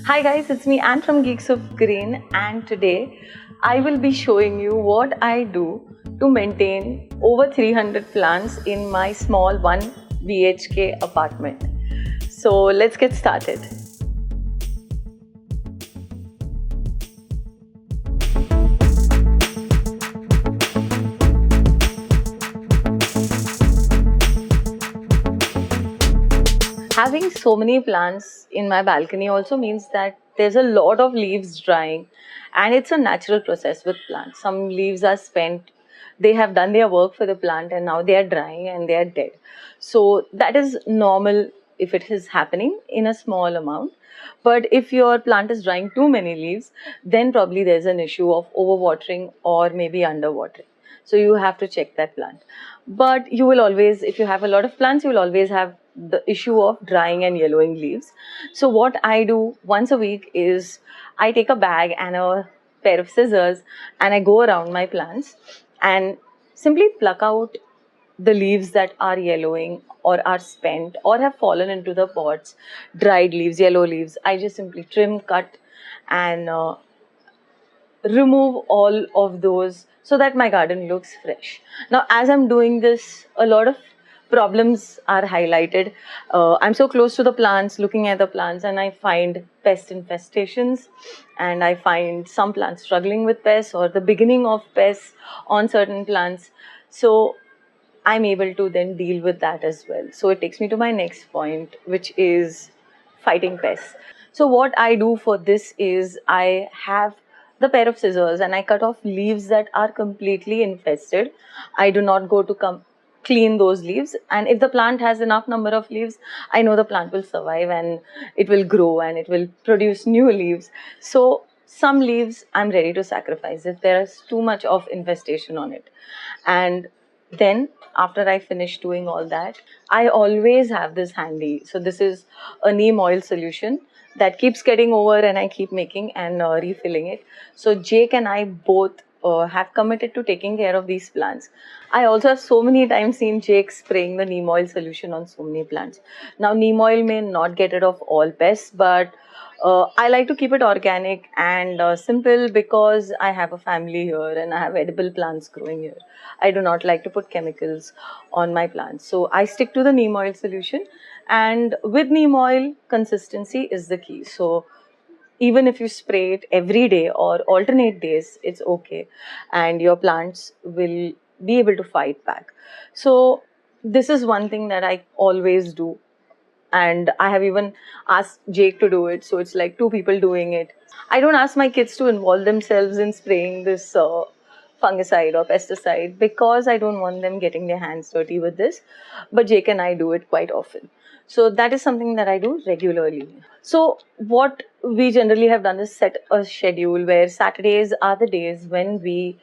Hi guys, it's me Anne from Geeks of Green, and today I will be showing you what I do to maintain over 300 plants in my small 1 BHK apartment. So let's get started. Having so many plants in my balcony also means that there's a lot of leaves drying, and it's a natural process with plants. Some leaves are spent, they have done their work for the plant, and now they are drying and they are dead. So that is normal if it is happening in a small amount. But if your plant is drying too many leaves, then probably there's an issue of overwatering or maybe underwatering. So you have to check that plant. But you will always, if you have a lot of plants, you will always have the issue of drying and yellowing leaves. So what I do once a week is I take a bag and a pair of scissors and I go around my plants and simply pluck out the leaves that are yellowing or are spent or have fallen into the pots, dried leaves, yellow leaves. I just simply trim, cut, and remove all of those so that my garden looks fresh. Now, as I'm doing this, a lot of problems are highlighted. I'm so close to the plants, looking at the plants, and I find pest infestations, and I find some plants struggling with pests or the beginning of pests on certain plants. So I'm able to then deal with that as well. So it takes me to my next point, which is fighting pests. So what I do for this is I have the pair of scissors and I cut off leaves that are completely infested. I do not go to clean those leaves, and if the plant has enough number of leaves, I know the plant will survive and it will grow and it will produce new leaves. So some leaves I'm ready to sacrifice if there is too much of infestation on it. And then after I finish doing all that, I always have this handy. So this is a neem oil solution that keeps getting over, and I keep making and refilling it. So Jake and I both have committed to taking care of these plants. I also have so many times seen Jake spraying the neem oil solution on so many plants. Now neem oil may not get rid of all pests, but I like to keep it organic and simple because I have a family here and I have edible plants growing here. I do not like to put chemicals on my plants. So I stick to the neem oil solution, and with neem oil, consistency is the key. So even if you spray it every day or alternate days, it's okay, and your plants will be able to fight back. So this is one thing that I always do, and I have even asked Jake to do it. So it's like two people doing it. I don't ask my kids to involve themselves in spraying this fungicide or pesticide because I don't want them getting their hands dirty with this. But Jake and I do it quite often. So that is something that I do regularly. So what we generally have done is set a schedule where Saturdays are the days when we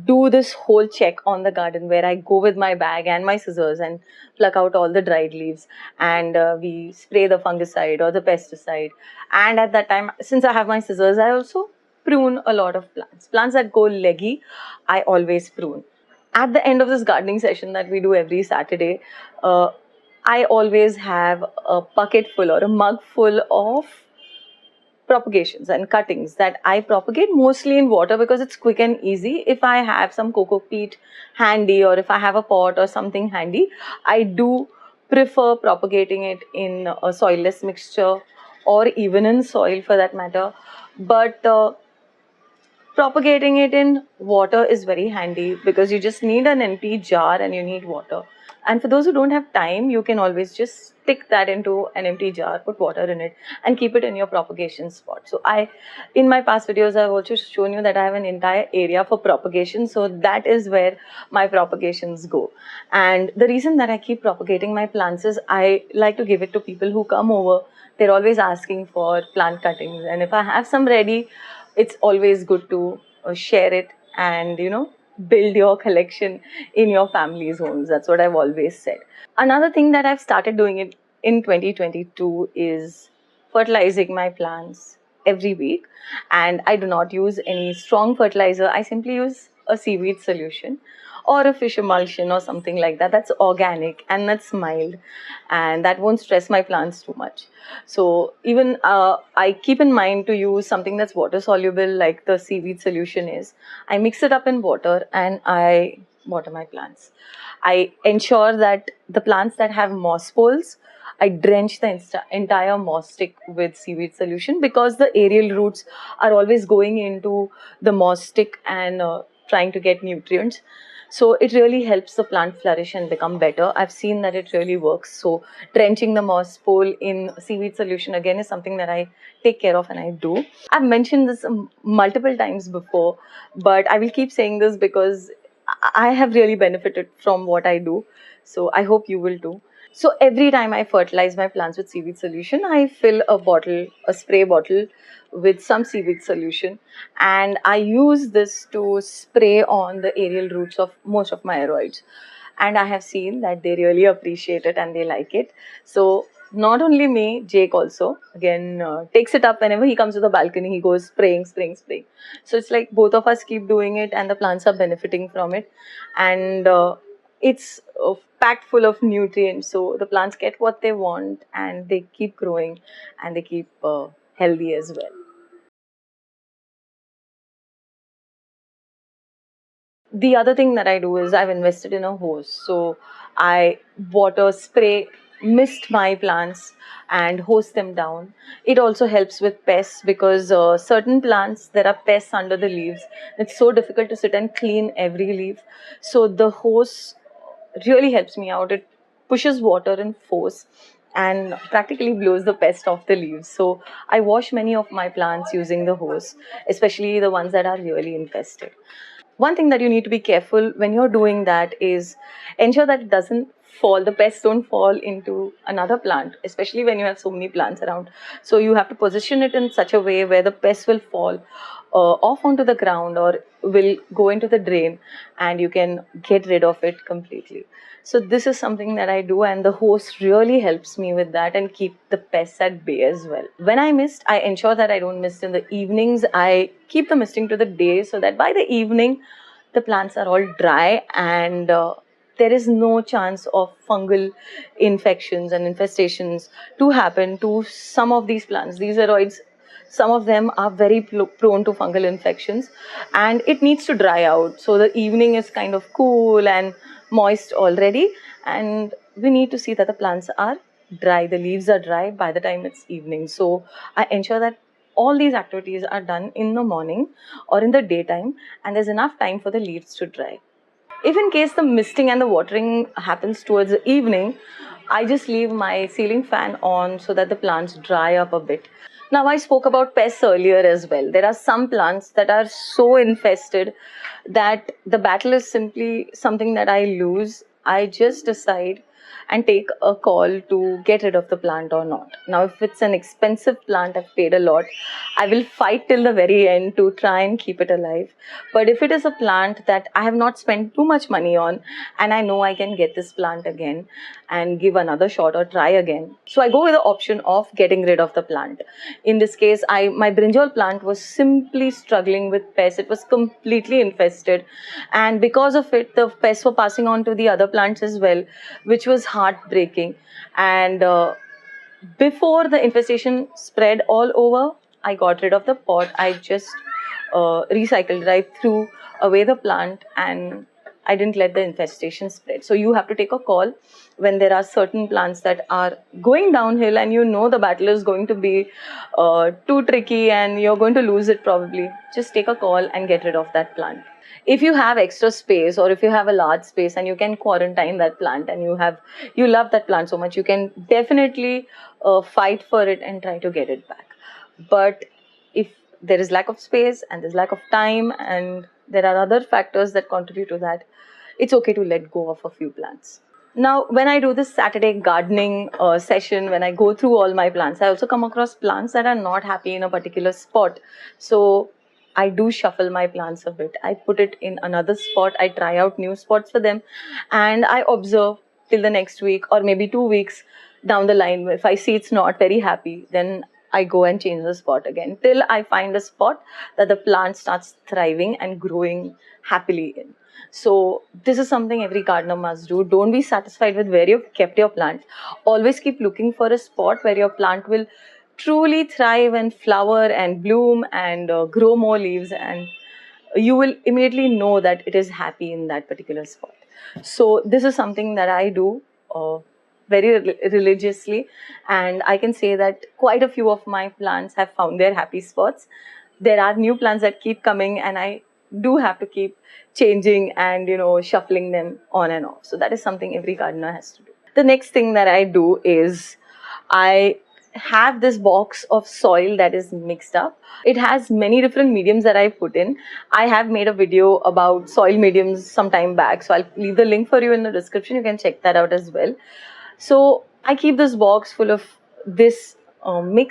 do this whole check on the garden, where I go with my bag and my scissors and pluck out all the dried leaves, and we spray the fungicide or the pesticide. And at that time, since I have my scissors, I also prune a lot of plants. Plants that go leggy, I always prune. At the end of this gardening session that we do every Saturday, I always have a bucket full or a mug full of propagations and cuttings that I propagate mostly in water because it's quick and easy. If I have some cocoa peat handy or if I have a pot or something handy, I do prefer propagating it in a soilless mixture or even in soil for that matter. But propagating it in water is very handy because you just need an empty jar and you need water. And for those who don't have time, you can always just stick that into an empty jar, put water in it, and keep it in your propagation spot. So in my past videos, I've also shown you that I have an entire area for propagation. So that is where my propagations go. And the reason that I keep propagating my plants is I like to give it to people who come over. They're always asking for plant cuttings. And if I have some ready, it's always good to share it and build your collection in your family's homes. That's what I've always said. Another thing that I've started doing it in 2022 is fertilizing my plants every week, and I do not use any strong fertilizer. I simply use a seaweed solution or a fish emulsion or something like that, that's organic and that's mild and that won't stress my plants too much. So even I keep in mind to use something that's water soluble like the seaweed solution is. I mix it up in water and I water my plants. I ensure that the plants that have moss poles, I drench the entire moss stick with seaweed solution because the aerial roots are always going into the moss stick and trying to get nutrients. So it really helps the plant flourish and become better. I've seen that it really works. So drenching the moss pole in seaweed solution again is something that I take care of and I do. I've mentioned this multiple times before, but I will keep saying this because I have really benefited from what I do. So I hope you will too. So every time I fertilize my plants with seaweed solution, I fill a bottle, a spray bottle with some seaweed solution, and I use this to spray on the aerial roots of most of my aeroids. And I have seen that they really appreciate it and they like it. So not only me, Jake also again takes it up whenever he comes to the balcony. He goes spraying, spraying, spraying. So it's like both of us keep doing it, and the plants are benefiting from it. And it's packed full of nutrients, so the plants get what they want and they keep growing and they keep healthy as well. The other thing that I do is I've invested in a hose. So I water, spray, mist my plants and hose them down. It also helps with pests because certain plants, there are pests under the leaves. It's so difficult to sit and clean every leaf. So the hose really helps me out. It pushes water in force and practically blows the pest off the leaves. So I wash many of my plants using the hose, especially the ones that are really infested. One thing that you need to be careful when you're doing that is ensure that it doesn't fall, the pests don't fall into another plant, especially when you have so many plants around. So you have to position it in such a way where the pests will fall off onto the ground or will go into the drain and you can get rid of it completely. So this is something that I do, and the hose really helps me with that and keep the pests at bay as well. When I mist, I ensure that I don't mist in the evenings. I keep the misting to the day so that by the evening the plants are all dry and there is no chance of fungal infections and infestations to happen to some of these plants. These aeroids, some of them are very prone to fungal infections and it needs to dry out. So the evening is kind of cool and moist already, and we need to see that the plants are dry, the leaves are dry by the time it's evening. So I ensure that all these activities are done in the morning or in the daytime and there's enough time for the leaves to dry. If in case the misting and the watering happens towards the evening, I just leave my ceiling fan on so that the plants dry up a bit. Now, I spoke about pests earlier as well. There are some plants that are so infested that the battle is simply something that I lose. I just decide and take a call to get rid of the plant or not. Now, if it's an expensive plant, I've paid a lot, I will fight till the very end to try and keep it alive. But if it is a plant that I have not spent too much money on and I know I can get this plant again and give another shot or try again, so I go with the option of getting rid of the plant. In this case, my brinjal plant was simply struggling with pests. It was completely infested, and because of it, the pests were passing on to the other plants as well, which was heartbreaking. And before the infestation spread all over, I got rid of the pot. I just recycled it. I threw away the plant and I didn't let the infestation spread. So you have to take a call when there are certain plants that are going downhill and you know the battle is going to be too tricky and you're going to lose it probably. Just take a call and get rid of that plant. If you have extra space or if you have a large space and you can quarantine that plant and you love that plant so much, you can definitely fight for it and try to get it back. But if there is lack of space and there's lack of time and there are other factors that contribute to that, it's okay to let go of a few plants. Now, when I do this Saturday gardening session, when I go through all my plants, I also come across plants that are not happy in a particular spot. So I do shuffle my plants a bit. I put it in another spot. I try out new spots for them and I observe till the next week or maybe 2 weeks down the line. If I see it's not very happy, then I go and change the spot again till I find a spot that the plant starts thriving and growing happily in. So this is something every gardener must do. Don't be satisfied with where you've kept your plant. Always keep looking for a spot where your plant will truly thrive and flower and bloom and grow more leaves, and you will immediately know that it is happy in that particular spot. So this is something that I do very religiously, and I can say that quite a few of my plants have found their happy spots. There are new plants that keep coming, and I do have to keep changing and shuffling them on and off. So that is something every gardener has to do. The next thing that I do is I have this box of soil that is mixed up. It has many different mediums that I put in. I have made a video about soil mediums some time back, so I'll leave the link for you in the description. You can check that out as well. So I keep this box full of this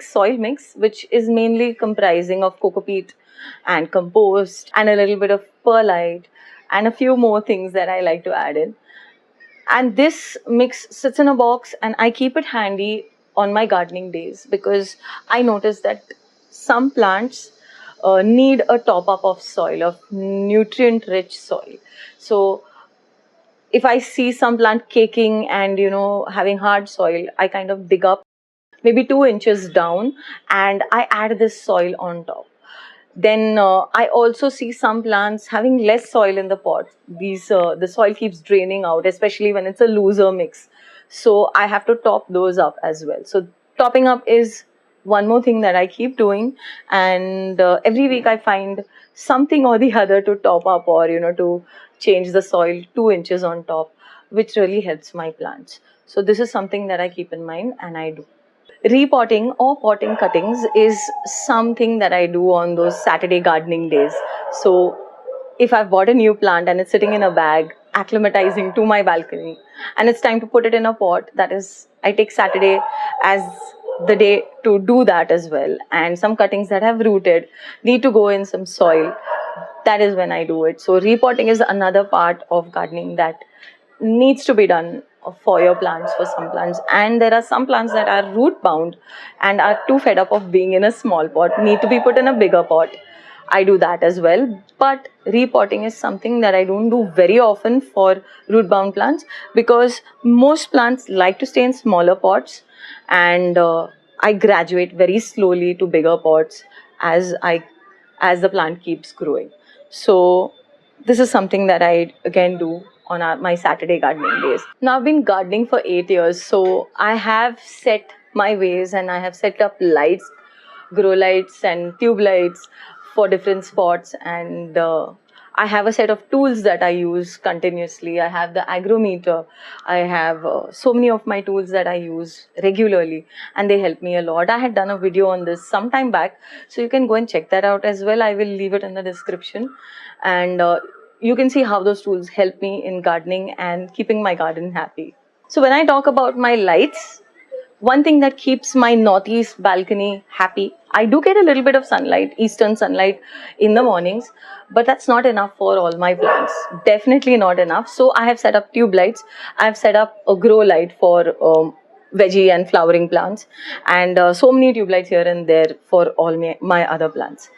soil mix, which is mainly comprising of cocopeat and compost and a little bit of perlite and a few more things that I like to add in. And this mix sits in a box, and I keep it handy on my gardening days because I notice that some plants need a top up of soil, of nutrient rich soil. So if I see some plant caking and having hard soil, I kind of dig up maybe 2 inches down and I add this soil on top. Then I also see some plants having less soil in the pot. The soil keeps draining out, especially when it's a looser mix. So I have to top those up as well. So topping up is one more thing that I keep doing, and every week I find something or the other to top up, or to change the soil 2 inches on top, which really helps my plants. So this is something that I keep in mind and I do. Repotting or potting cuttings is something that I do on those Saturday gardening days. So if I've bought a new plant and it's sitting in a bag, acclimatizing to my balcony, and it's time to put it in a pot, that is, I take Saturday as the day to do that as well. And some cuttings that have rooted need to go in some soil. That is when I do it. So repotting is another part of gardening that needs to be done for your plants, for some plants. And there are some plants that are root bound and are too fed up of being in a small pot, need to be put in a bigger pot. I do that as well. But repotting is something that I don't do very often for root bound plants because most plants like to stay in smaller pots, and I graduate very slowly to bigger pots as the plant keeps growing. So this is something that I again do on my Saturday gardening days. Now I've been gardening for 8 years, so I have set my ways and I have set up lights, grow lights and tube lights for different spots, and I have a set of tools that I use continuously. I have the agrometer. I have so many of my tools that I use regularly, and they help me a lot. I had done a video on this some time back, so you can go and check that out as well. I will leave it in the description, and you can see how those tools help me in gardening and keeping my garden happy. So when I talk about my lights, one thing that keeps my northeast balcony happy, I do get a little bit of sunlight, eastern sunlight in the mornings, but that's not enough for all my plants. Definitely not enough. So I have set up tube lights. I have set up a grow light for veggie and flowering plants, and so many tube lights here and there for all my other plants.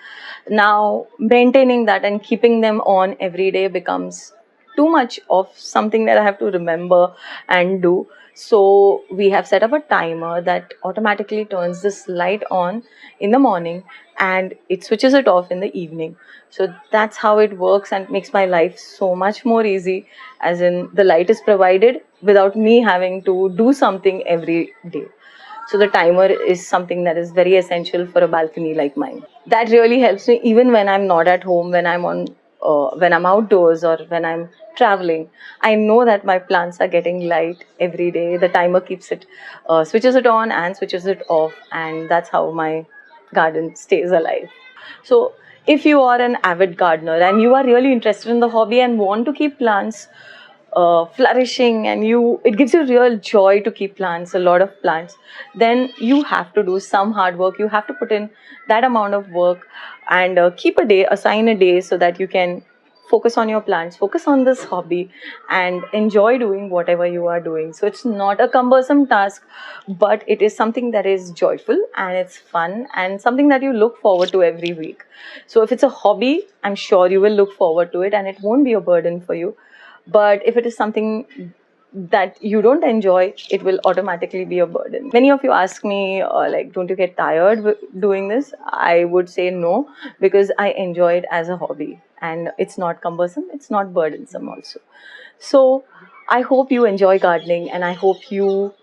Now, maintaining that and keeping them on every day becomes too much of something that I have to remember and do. So we have set up a timer that automatically turns this light on in the morning and it switches it off in the evening. So that's how it works and makes my life so much more easy, as in the light is provided without me having to do something every day. So the timer is something that is very essential for a balcony like mine. That really helps me even when I'm not at home, when I'm outdoors or when I'm traveling. I know that my plants are getting light every day. The timer keeps it, switches it on and switches it off, and that's how my garden stays alive. So if you are an avid gardener and you are really interested in the hobby and want to keep plants flourishing, and it gives you real joy to keep plants, a lot of plants, then you have to do some hard work. You have to put in that amount of work and assign a day so that you can focus on your plants, focus on this hobby, and enjoy doing whatever you are doing. So it's not a cumbersome task, but it is something that is joyful and it's fun and something that you look forward to every week. So if it's a hobby, I'm sure you will look forward to it and it won't be a burden for you. But if it is something that you don't enjoy, it will automatically be a burden. Many of you ask me, like, don't you get tired doing this? I would say no, because I enjoy it as a hobby and it's not cumbersome, it's not burdensome also. So I hope you enjoy gardening and I hope you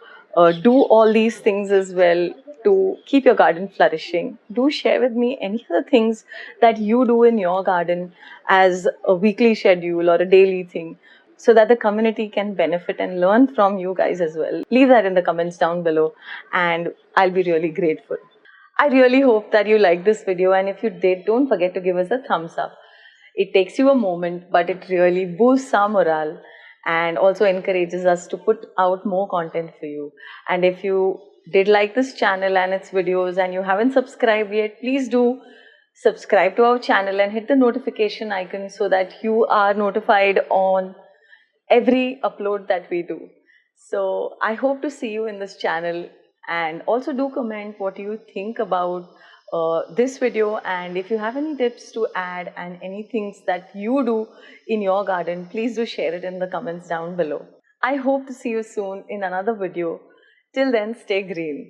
do all these things as well to keep your garden flourishing. Do share with me any other things that you do in your garden as a weekly schedule or a daily thing, so that the community can benefit and learn from you guys as well. Leave that in the comments down below and I'll be really grateful. I really hope that you liked this video, and if you did, don't forget to give us a thumbs up. It takes you a moment, but it really boosts our morale and also encourages us to put out more content for you. And if you did like this channel and its videos and you haven't subscribed yet, please do subscribe to our channel and hit the notification icon so that you are notified on every upload that we do. So I hope to see you in this channel, and also do comment what you think about this video, and if you have any tips to add and any things that you do in your garden, please do share it in the comments down below. I hope to see you soon in another video. Till then, stay green.